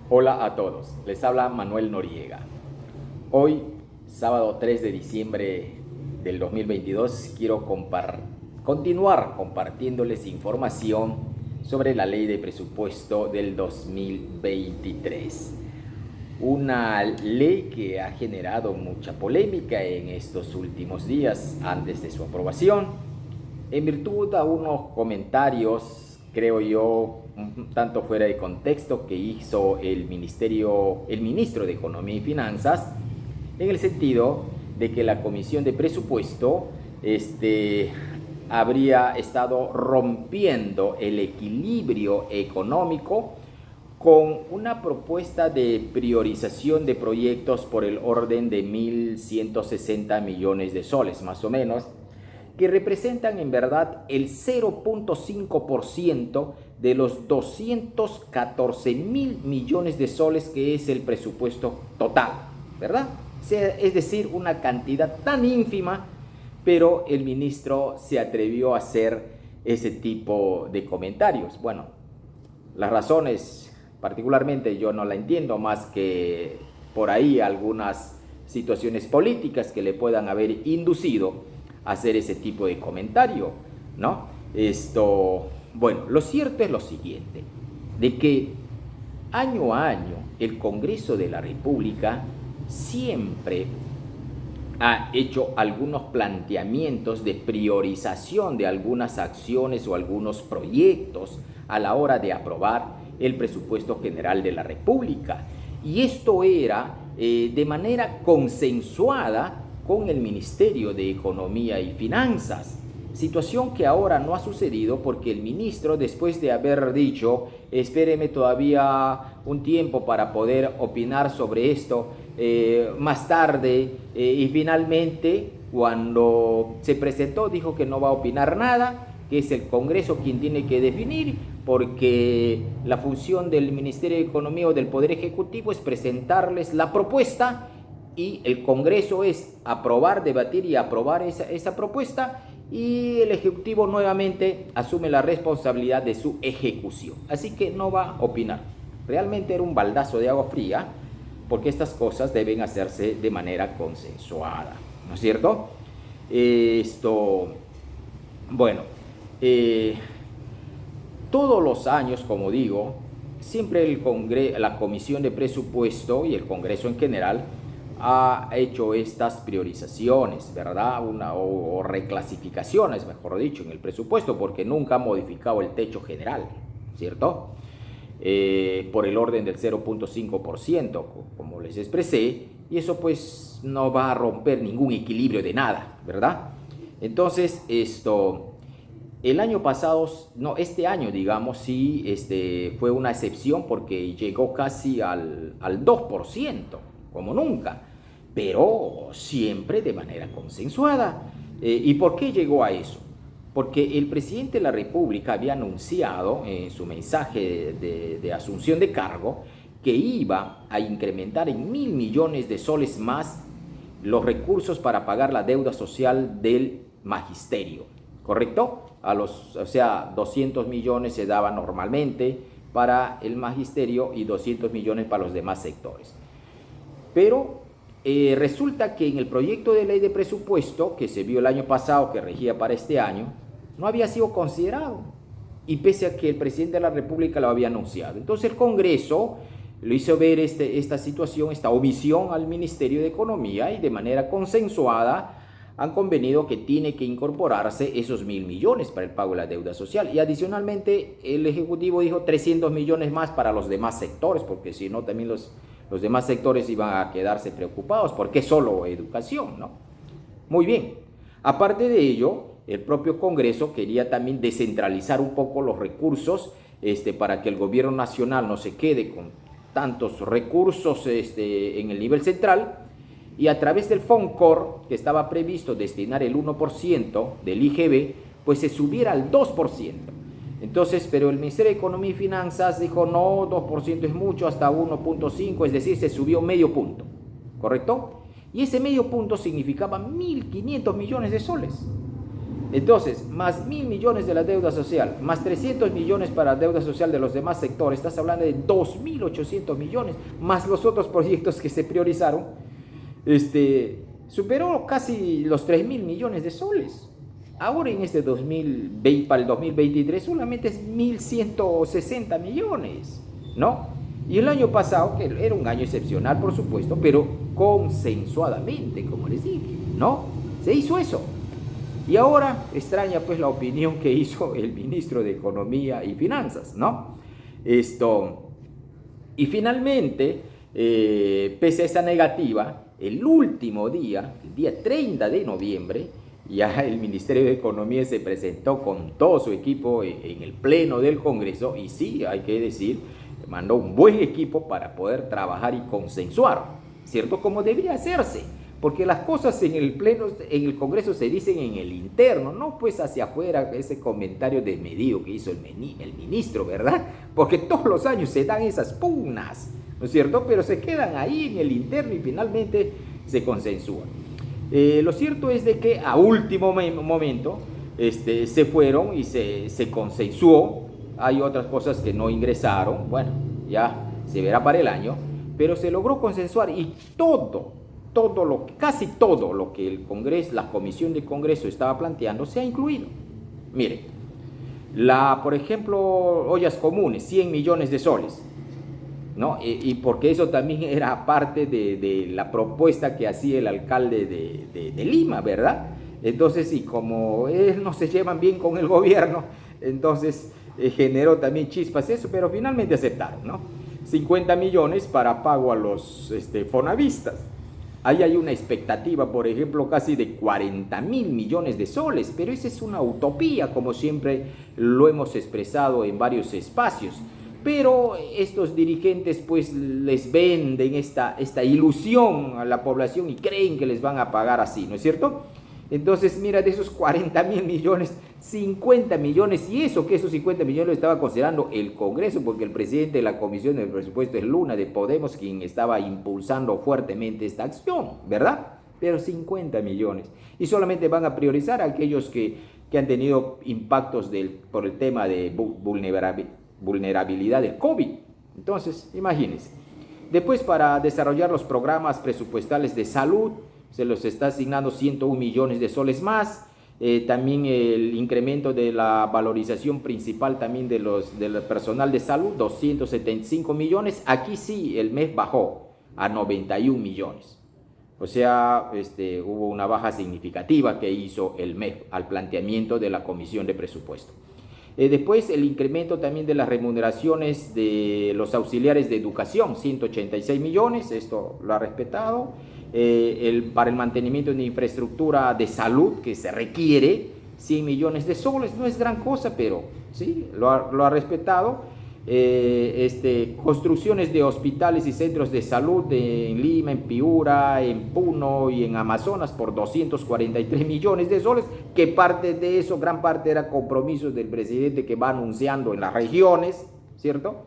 Hola a todos, les habla Manuel Noriega. Hoy, sábado 3 de diciembre del 2022, quiero continuar compartiéndoles información sobre la ley de presupuesto del 2023. Una ley que ha generado mucha polémica en estos últimos días antes de su aprobación, en virtud a unos comentarios, creo yo, un tanto fuera de contexto que hizo el ministro de Economía y Finanzas, en el sentido de que la Comisión de Presupuesto habría estado rompiendo el equilibrio económico con una propuesta de priorización de proyectos por el orden de 1.160 millones de soles, más o menos, que representan en verdad el 0.5% de los 214.000 millones de soles que es el presupuesto total, ¿verdad? Es decir, una cantidad tan ínfima, pero el ministro se atrevió a hacer ese tipo de comentarios. Bueno, las razones particularmente yo no la entiendo, más que por ahí algunas situaciones políticas que le puedan haber inducido a hacer ese tipo de comentario, ¿no? Bueno, lo cierto es lo siguiente, de que año a año el Congreso de la República siempre ha hecho algunos planteamientos de priorización de algunas acciones o algunos proyectos a la hora de aprobar el presupuesto general de la República. Y esto era de manera consensuada con el Ministerio de Economía y Finanzas. Situación que ahora no ha sucedido porque el ministro, después de haber dicho, espéreme todavía un tiempo para poder opinar sobre esto más tarde, y finalmente cuando se presentó dijo que no va a opinar nada, que es el Congreso quien tiene que definir, porque la función del Ministerio de Economía o del Poder Ejecutivo es presentarles la propuesta y el Congreso es aprobar, debatir y aprobar esa propuesta, y el Ejecutivo nuevamente asume la responsabilidad de su ejecución. Así que no va a opinar. Realmente era un baldazo de agua fría, porque estas cosas deben hacerse de manera consensuada, ¿no es cierto? Bueno, todos los años, como digo, siempre la Comisión de Presupuesto y el Congreso en general ha hecho estas priorizaciones, ¿verdad? O reclasificaciones, mejor dicho, en el presupuesto, porque nunca ha modificado el techo general, ¿cierto? Por el orden del 0.5%, como les expresé, y eso pues no va a romper ningún equilibrio de nada, ¿verdad? Entonces, el año pasado, no, este año, digamos, sí, fue una excepción porque llegó casi al 2%, como nunca, pero siempre de manera consensuada. ¿Y por qué llegó a eso? Porque el presidente de la República había anunciado en su mensaje de asunción de cargo que iba a incrementar en 1.000 millones de soles más los recursos para pagar la deuda social del magisterio, ¿correcto? O sea, 200 millones se daban normalmente para el magisterio y 200 millones para los demás sectores. Pero resulta que en el proyecto de ley de presupuesto que se vio el año pasado, que regía para este año, no había sido considerado, y pese a que el presidente de la República lo había anunciado. Entonces el Congreso lo hizo ver esta situación, esta omisión al Ministerio de Economía, y de manera consensuada han convenido que tiene que incorporarse esos 1.000 millones para el pago de la deuda social, y adicionalmente el Ejecutivo dijo 300 millones más para los demás sectores, porque si no también los demás sectores iban a quedarse preocupados, porque es solo educación, ¿no? Muy bien. Aparte de ello, el propio Congreso quería también descentralizar un poco los recursos, para que el gobierno nacional no se quede con tantos recursos en el nivel central, y a través del FONCOR, que estaba previsto destinar el 1% del IGB, pues se subiera al 2%. Entonces, pero el Ministerio de Economía y Finanzas dijo, no, 2% es mucho, hasta 1.5, es decir, se subió medio punto, ¿correcto? Y ese medio punto significaba 1.500 millones de soles. Entonces, más 1.000 millones de la deuda social, más 300 millones para deuda social de los demás sectores, estás hablando de 2.800 millones, más los otros proyectos que se priorizaron, superó casi los 3.000 millones de soles. Ahora en este 2020, para el 2023 solamente es 1.160 millones, ¿no? Y el año pasado, que era un año excepcional, por supuesto, pero consensuadamente, como les dije, ¿no? Se hizo eso. Y ahora extraña pues la opinión que hizo el ministro de Economía y Finanzas, ¿no? Y finalmente, pese a esa negativa, el último día, el día 30 de noviembre, ya el Ministerio de Economía se presentó con todo su equipo en el pleno del Congreso y sí, hay que decir, mandó un buen equipo para poder trabajar y consensuar, ¿cierto? Como debería hacerse. Porque las cosas en el pleno, en el Congreso se dicen en el interno, no pues hacia afuera, ese comentario desmedido que hizo el ministro, ¿verdad? Porque todos los años se dan esas pugnas, ¿no es cierto? Pero se quedan ahí en el interno y finalmente se consensúan. Lo cierto es de que a último momento se fueron y se consensuó. Hay otras cosas que no ingresaron, bueno, ya se verá para el año, pero se logró consensuar y casi todo lo que el Congreso, la Comisión de Congreso estaba planteando se ha incluido. Miren, por ejemplo, ollas comunes, 100 millones de soles, ¿no? Y porque eso también era parte de la propuesta que hacía el alcalde de Lima, ¿verdad? Entonces, y como no se llevan bien con el gobierno, entonces generó también chispas eso, pero finalmente aceptaron, ¿no? 50 millones para pago a los fonavistas. Ahí hay una expectativa, por ejemplo, casi de 40.000 millones de soles, pero esa es una utopía, como siempre lo hemos expresado en varios espacios. Pero estos dirigentes pues les venden esta ilusión a la población y creen que les van a pagar así, ¿no es cierto? Entonces, mira, de esos 40.000 millones, 50 millones, y eso que esos 50 millones lo estaba considerando el Congreso, porque el presidente de la Comisión del Presupuesto es Luna de Podemos, quien estaba impulsando fuertemente esta acción, ¿verdad? Pero 50 millones. Y solamente van a priorizar a aquellos que han tenido impactos por el tema de vulnerabilidad del COVID. Entonces, imagínense. Después, para desarrollar los programas presupuestales de salud, se los está asignando 101 millones de soles más. También el incremento de la valorización principal también del personal de salud, 275 millones. Aquí sí, el mes bajó a 91 millones. O sea, hubo una baja significativa que hizo el MEF al planteamiento de la Comisión de Presupuesto. Después, el incremento también de las remuneraciones de los auxiliares de educación, 186 millones, esto lo ha respetado. Para el mantenimiento de infraestructura de salud que se requiere, 100 millones de soles, no es gran cosa, pero sí, lo ha respetado. Construcciones de hospitales y centros de salud en Lima, en Piura, en Puno y en Amazonas por 243 millones de soles, que parte de eso, gran parte era compromisos del presidente que va anunciando en las regiones, ¿cierto?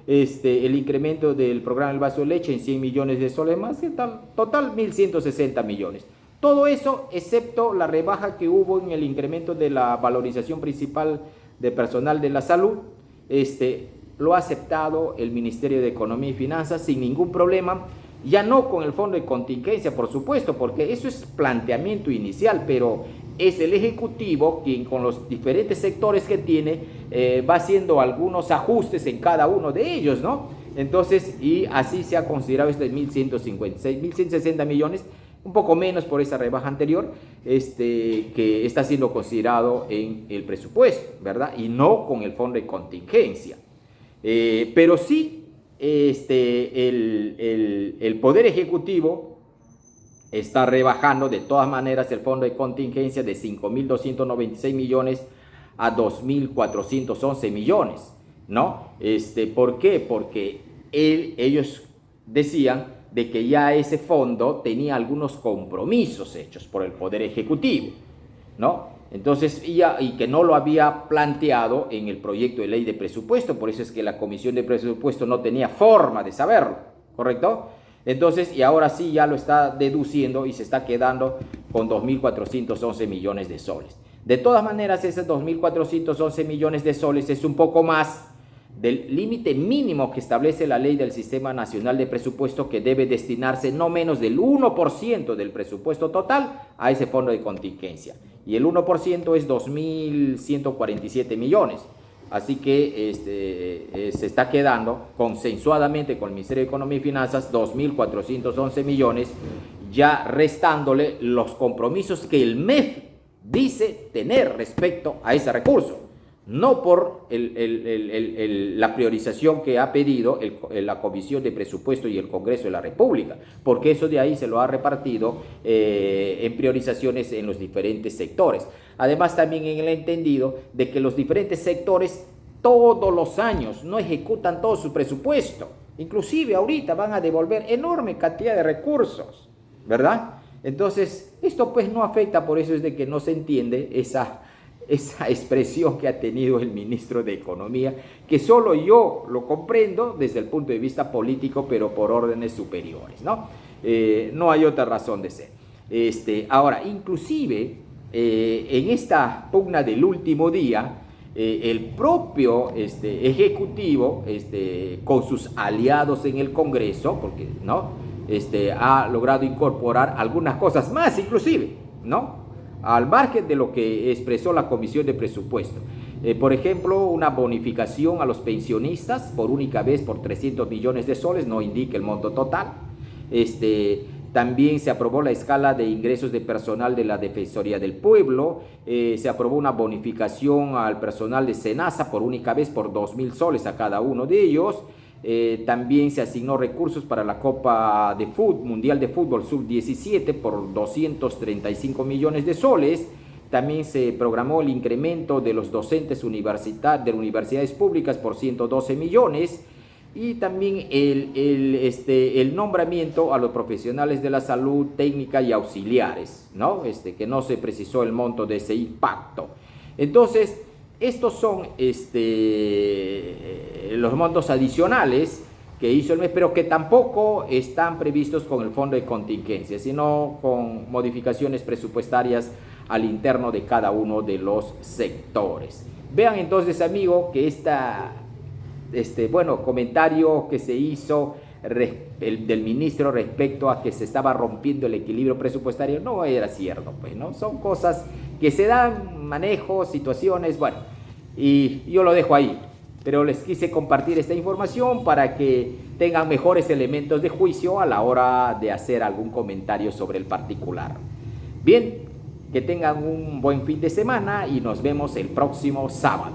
El incremento del programa del vaso de leche en 100 millones de soles más, total 1.160 millones. Todo eso, excepto la rebaja que hubo en el incremento de la valorización principal de personal de la salud, lo ha aceptado el Ministerio de Economía y Finanzas sin ningún problema, ya no con el fondo de contingencia, por supuesto, porque eso es planteamiento inicial, pero es el Ejecutivo quien con los diferentes sectores que tiene va haciendo algunos ajustes en cada uno de ellos, ¿no? Entonces, y así se ha considerado 1.156, 1.160 millones, un poco menos por esa rebaja anterior, que está siendo considerado en el presupuesto, ¿verdad? Y no con el fondo de contingencia. Pero sí, el Poder Ejecutivo está rebajando de todas maneras el fondo de contingencia de 5.296 millones a 2.411 millones, ¿no? ¿Por qué? Porque ellos decían de que ya ese fondo tenía algunos compromisos hechos por el Poder Ejecutivo, ¿no? Entonces, y que no lo había planteado en el proyecto de ley de presupuesto, por eso es que la Comisión de Presupuesto no tenía forma de saberlo, ¿correcto? Entonces, y ahora sí ya lo está deduciendo y se está quedando con 2.411 millones de soles. De todas maneras, esos 2.411 millones de soles es un poco más del límite mínimo que establece la ley del Sistema Nacional de Presupuesto, que debe destinarse no menos del 1% del presupuesto total a ese fondo de contingencia. Y el 1% es 2.147 millones. Así que se está quedando consensuadamente con el Ministerio de Economía y Finanzas 2.411 millones, ya restándole los compromisos que el MEF dice tener respecto a ese recurso. No por la priorización que ha pedido la Comisión de Presupuesto y el Congreso de la República, porque eso de ahí se lo ha repartido en priorizaciones en los diferentes sectores. Además, también en el entendido de que los diferentes sectores todos los años no ejecutan todo su presupuesto. Inclusive ahorita van a devolver enorme cantidad de recursos, ¿verdad? Entonces, esto pues no afecta, por eso es de que no se entiende esa expresión que ha tenido el ministro de Economía, que solo yo lo comprendo desde el punto de vista político, pero por órdenes superiores, ¿no? No hay otra razón de ser. Ahora, inclusive, en esta pugna del último día, el propio Ejecutivo, con sus aliados en el Congreso, porque, ¿no? Ha logrado incorporar algunas cosas más, inclusive, ¿no? Al margen de lo que expresó la Comisión de Presupuesto. Por ejemplo, una bonificación a los pensionistas por única vez por 300 millones de soles, no indica el monto total. También se aprobó la escala de ingresos de personal de la Defensoría del Pueblo, se aprobó una bonificación al personal de SENASA por única vez por 2.000 soles a cada uno de ellos. También se asignó recursos para la Copa de Mundial de Fútbol Sub-17 por 235 millones de soles. También se programó el incremento de los docentes de universidades públicas por 112 millones. Y también el nombramiento a los profesionales de la salud, técnica y auxiliares, ¿no? Que no se precisó el monto de ese impacto. Entonces, estos son los montos adicionales que hizo el MES, pero que tampoco están previstos con el fondo de contingencia, sino con modificaciones presupuestarias al interno de cada uno de los sectores. Vean entonces, amigo, que comentario que se hizo del ministro respecto a que se estaba rompiendo el equilibrio presupuestario no era cierto, pues, ¿no? Son cosas que se dan, manejos, situaciones, bueno, y yo lo dejo ahí, pero les quise compartir esta información para que tengan mejores elementos de juicio a la hora de hacer algún comentario sobre el particular. Bien, que tengan un buen fin de semana y nos vemos el próximo sábado.